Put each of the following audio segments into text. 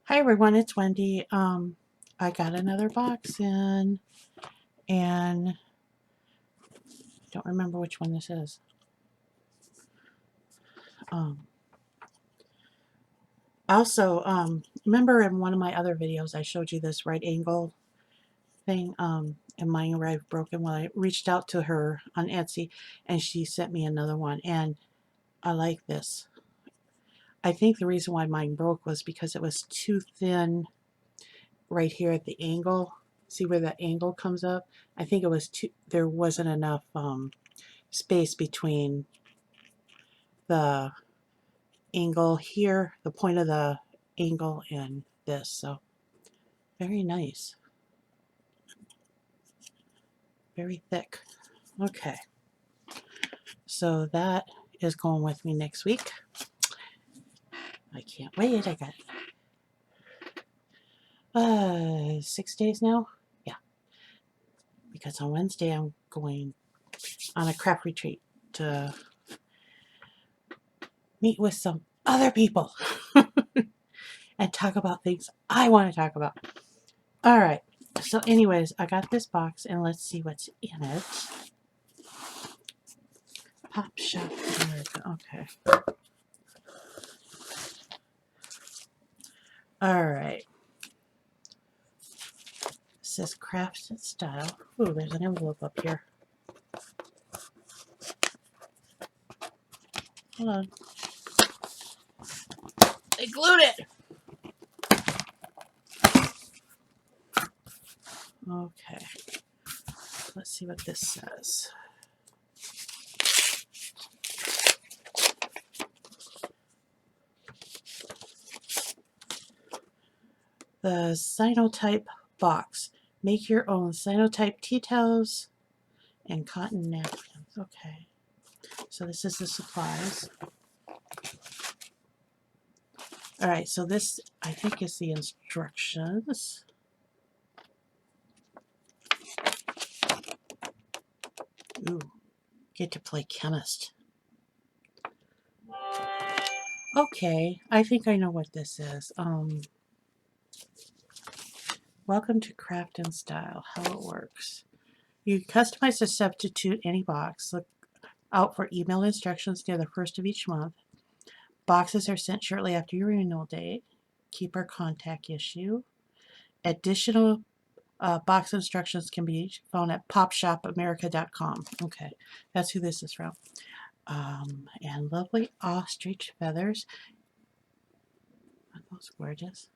Hi everyone, it's Wendy. I got another box in, and I don't remember which one this is. Remember in one of my other videos I showed you this right angle thing, and mine arrived broken. Well, I reached out to her on Etsy, and she sent me another one, and I like this. I think the reason why mine broke was because it was too thin right here at the angle. See where the angle comes up? I think it was too, there wasn't enough space between the angle here, the point of the angle, and this. So very nice. Very thick. Okay. So that is going with me next week. I can't wait. I got 6 days now. Yeah. Because on Wednesday I'm going on a craft retreat to meet with some other people and talk about things I want to talk about. All right. So anyways, I got this box, and let's see what's in it. Pop Shop America. Okay. All right. It says Crafts and Style. Ooh, there's an envelope up here. Hold on. They glued it. Okay. Let's see what this says. The Cyanotype box. Make your own Cyanotype tea towels and cotton napkins. Okay. So this is the supplies. All right, so this, I think, is the instructions. Ooh, get to play chemist. Okay, I think I know what this is. Welcome to Craft and Style, how it works. You customize to substitute any box. Look out for email instructions near the first of each month. Boxes are sent shortly after your renewal date. Keep our contact issue. Additional box instructions can be found at popshopamerica.com. Okay, that's who this is from. And lovely ostrich feathers. Aren't those gorgeous?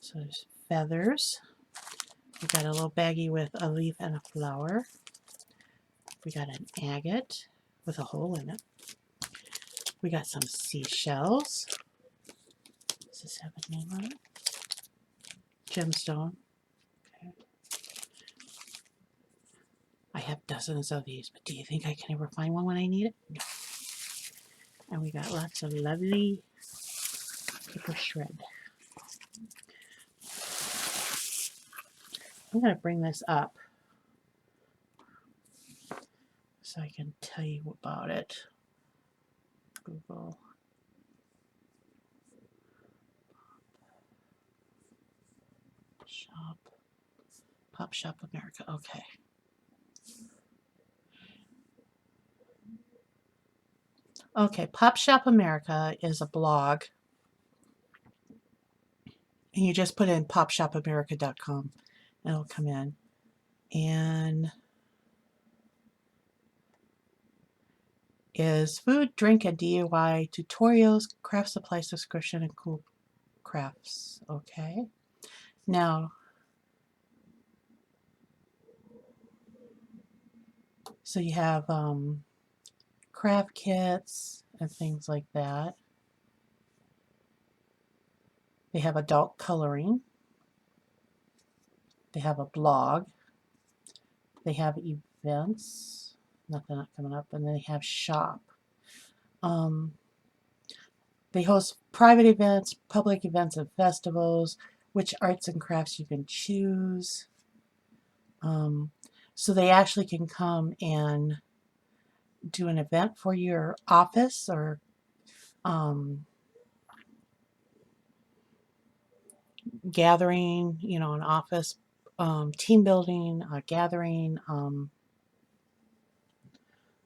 So there's feathers. We got a little baggie with a leaf and a flower. We got an agate with a hole in it. We got some seashells. Does this have a name on it? Gemstone. Okay. I have dozens of these, but do you think I can ever find one when I need it? No. And we got lots of lovely paper shred. I'm going to bring this up so I can tell you about it. Google. Shop. Pop Shop America. Okay. Okay, Pop Shop America is a blog. And you just put in popshopamerica.com and it'll come in. And is food, drink, and DIY tutorials, craft supply subscription, and cool crafts. Okay. Now, so you have craft kits and things like that. They have adult coloring. They have a blog. They have events. Nothing not coming up. And then they have shop. They host private events, public events, and festivals, which arts and crafts you can choose. So they actually can come and do an event for your office or gathering, you know, an office, team building, a gathering.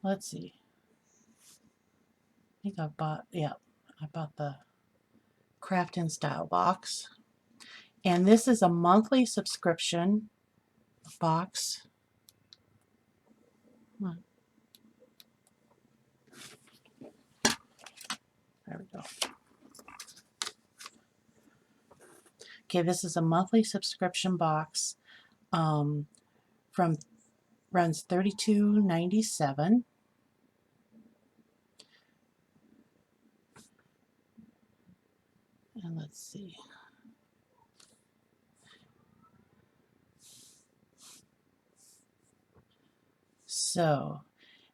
Let's see. I think I bought, yeah, I bought the Craft in Style box. And this is a monthly subscription box. Come on. There we go. Okay, this is a monthly subscription box. From runs $32.97. And let's see. So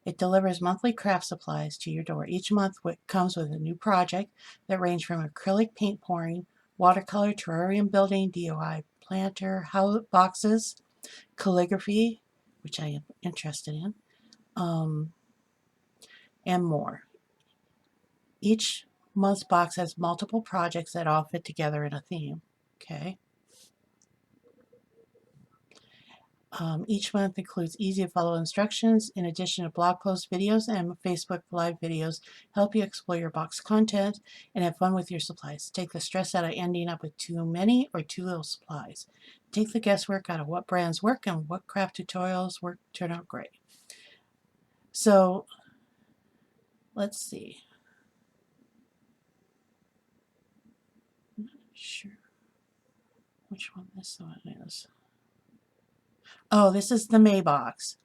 it delivers monthly craft supplies to your door. Each month comes with a new project that range from acrylic paint pouring, watercolor, terrarium building, DIY planter, house boxes, calligraphy, which I am interested in, and more. Each month's box has multiple projects that all fit together in a theme. Okay. Each month includes easy to follow instructions in addition to blog posts, videos, and Facebook Live videos. Help you explore your box content and have fun with your supplies. Take the stress out of ending up with too many or too little supplies. Take the guesswork out of what brands work and what craft tutorials work turn out great. So let's see. I'm not sure which one this one is. Oh, this is the May box.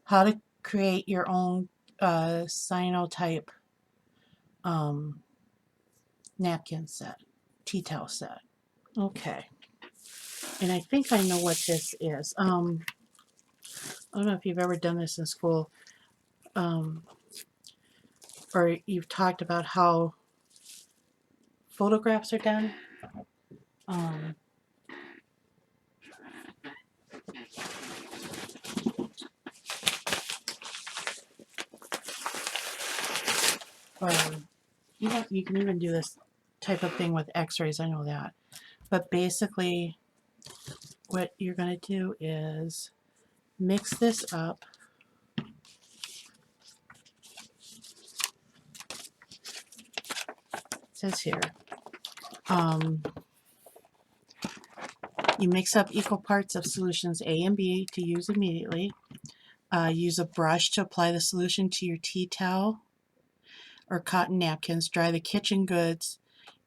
How to create your own cyanotype napkin set, tea towel set. Okay, and I think I know what this is. I don't know if you've ever done this in school, or you've talked about how photographs are done. Or you can even do this type of thing with x-rays, I know that. But basically, what you're going to do is mix this up. It says here, you mix up equal parts of solutions A and B to use immediately. Use a brush to apply the solution to your tea towel or cotton napkins. Dry the kitchen goods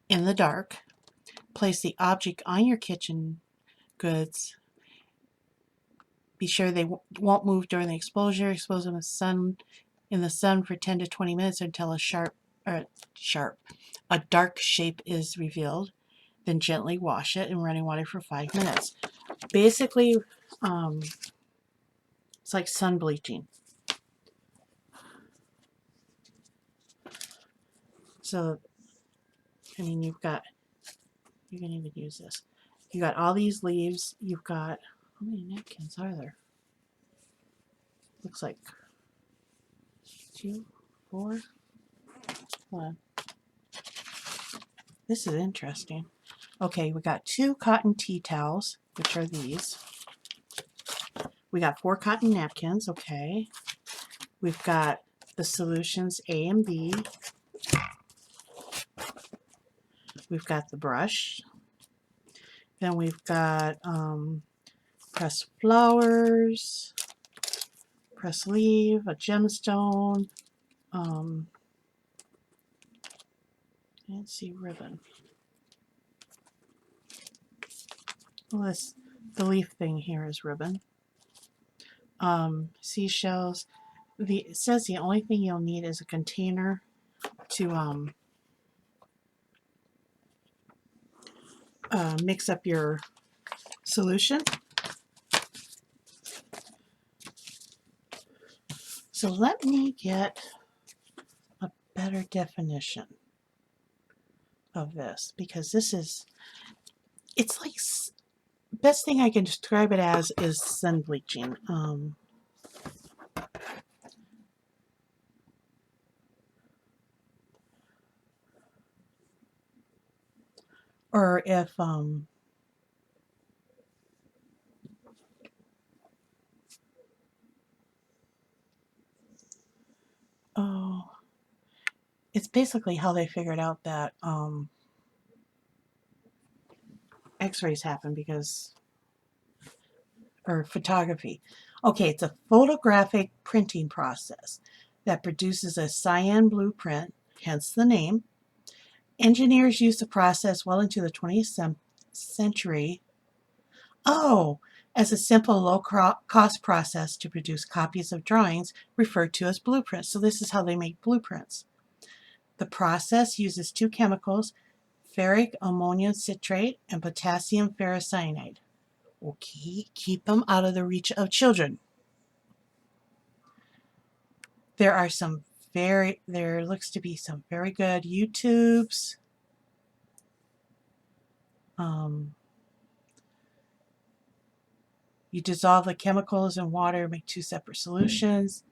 in the dark. Place the object on your kitchen goods. Be sure they won't move during the exposure. Expose them in the sun for 10 to 20 minutes until a dark shape is revealed. Then gently wash it in running water for 5 minutes. Basically, it's like sun bleaching. So, I mean, you can even use this. You got all these leaves. You've got, how many napkins are there? Looks like 2, 4, 1. This is interesting. Okay, we got 2 cotton tea towels, which are these. We got 4 cotton napkins, okay. We've got the solutions A and B. We've got the brush. Then we've got pressed flowers, pressed leaf, a gemstone, fancy ribbon. Well, the leaf thing here is ribbon. Seashells. It says the only thing you'll need is a container to mix up your solution. So let me get a better definition of this, because this is, it's like, best thing I can describe it as is sun bleaching. Or if It's basically how they figured out that x-rays happen because, or photography. Okay, it's a photographic printing process that produces a cyan blueprint, hence the name. Engineers used the process well into the 20th century. Oh, as a simple low-cost process to produce copies of drawings referred to as blueprints. So this is how they make blueprints. The process uses two chemicals, ferric ammonium citrate and potassium ferricyanide. Okay, keep them out of the reach of children. There looks to be some very good YouTubes. You dissolve the chemicals in water, make two separate solutions.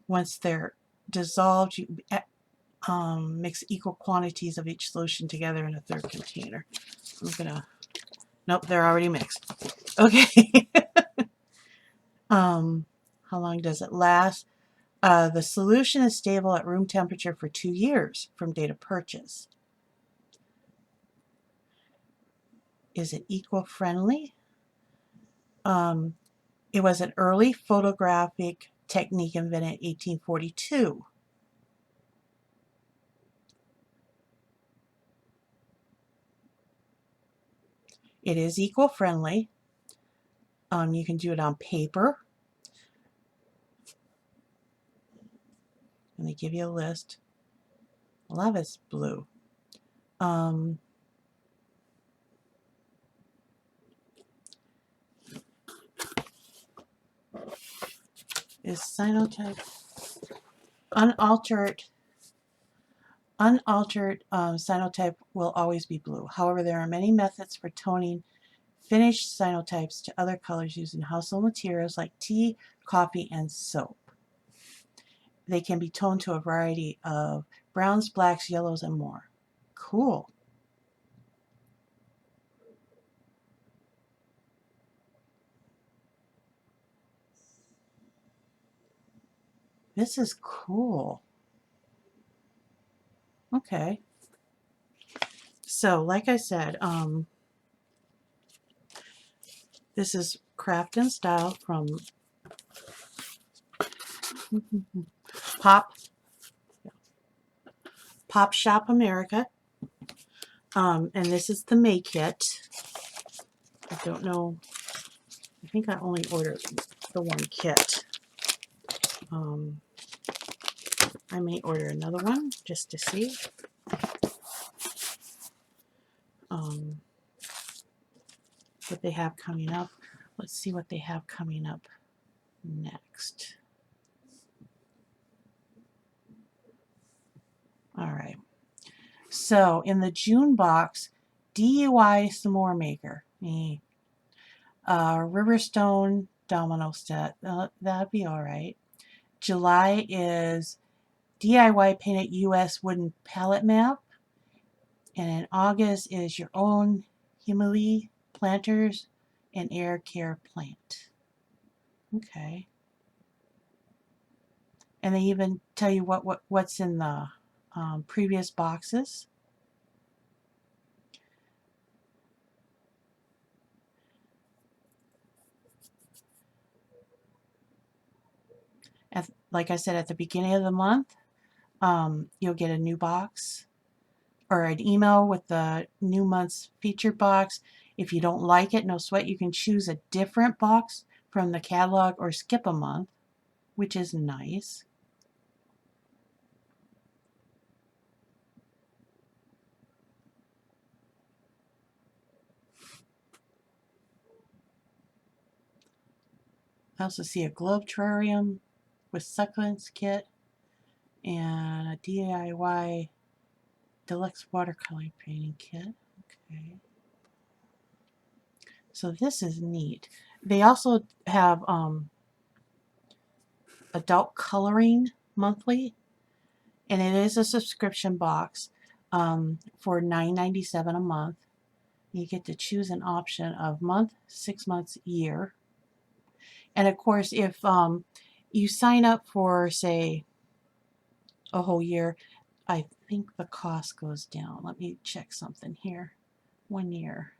Once they're dissolved, you mix equal quantities of each solution together in a third container. Nope, they're already mixed. Okay. How long does it last? The solution is stable at room temperature for 2 years from date of purchase. Is it eco-friendly? It was an early photographic technique invented in 1842. It is eco-friendly. You can do it on paper. And they give you a list. A lot of it's blue. Is Cyanotype unaltered? Unaltered Cyanotype will always be blue. However, there are many methods for toning finished cyanotypes to other colors using household materials like tea, coffee, and soap. They can be toned to a variety of browns, blacks, yellows, and more. Cool. This is cool. Okay. So, like I said, this is Craft and Style from Pop Shop America. And this is the May kit. I don't know. I think I only ordered the one kit. I may order another one just to see. What they have coming up. Let's see what they have coming up next. All right. So in the June box, DIY S'more Maker. Riverstone domino set. That'd be all right. July is DIY Painted US Wooden Palette Map. And in August is your own Himili planters and air care plant. Okay. And they even tell you what's in the previous boxes. Like I said, at the beginning of the month, you'll get a new box or an email with the new month's featured box. If you don't like it, no sweat, you can choose a different box from the catalog or skip a month, which is nice. I also see a Globetrarium with succulents kit and a DIY deluxe watercolor painting kit. Okay. So this is neat. They also have adult coloring monthly, and it is a subscription box for $9.97 a month. You get to choose an option of month, 6 months, year. And of course, if you sign up for, say, a whole year, I think the cost goes down. Let me check something here. 1 year.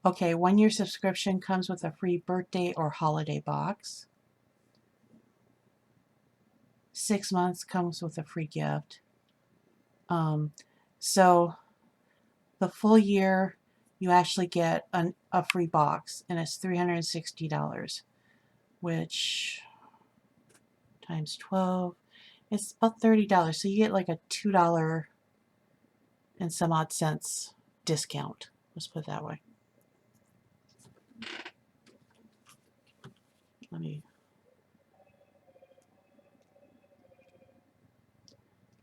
Okay, 1 year subscription comes with a free birthday or holiday box. 6 months comes with a free gift. So the full year, you actually get a free box, and it's $360, which times 12, it's about $30. So you get like a $2 and some odd cents discount. Let's put it that way. Let me.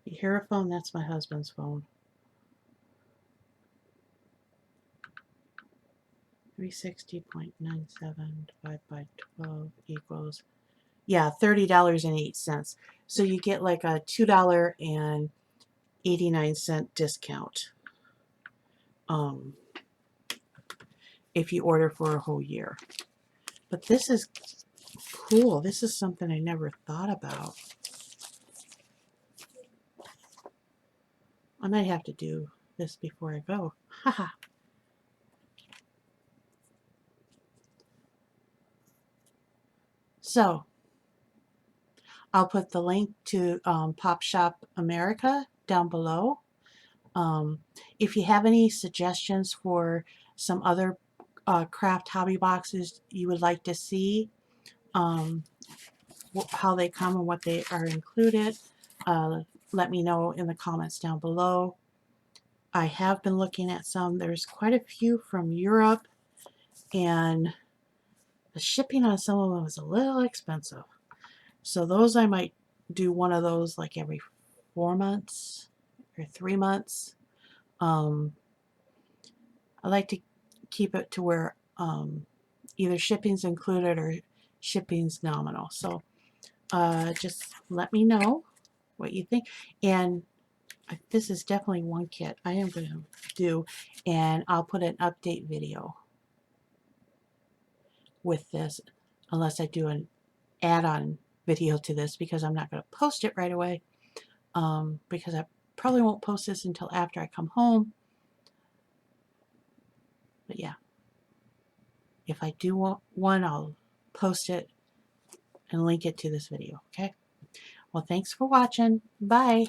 You hear a phone? That's my husband's phone. 360.97 divided by 12 equals, yeah, $30.08. So you get like a $2.89 discount if you order for a whole year. But this is cool. This is something I never thought about. I might have to do this before I go. Haha. So I'll put the link to Pop Shop America down below. If you have any suggestions for some other craft hobby boxes you would like to see, how they come and what they are included, let me know in the comments down below. I have been looking at some. There's quite a few from Europe, and the shipping on some of them is a little expensive. So those, I might do one of those like every 4 months or 3 months. I like to keep it to where either shipping's included or shipping's nominal. So just let me know what you think. And this is definitely one kit I am going to do, and I'll put an update video with this, unless I do an add-on video to this, because I'm not going to post it right away, because I probably won't post this until after I come home. But yeah, if I do want one, I'll post it and link it to this video. Okay, well, thanks for watching. Bye.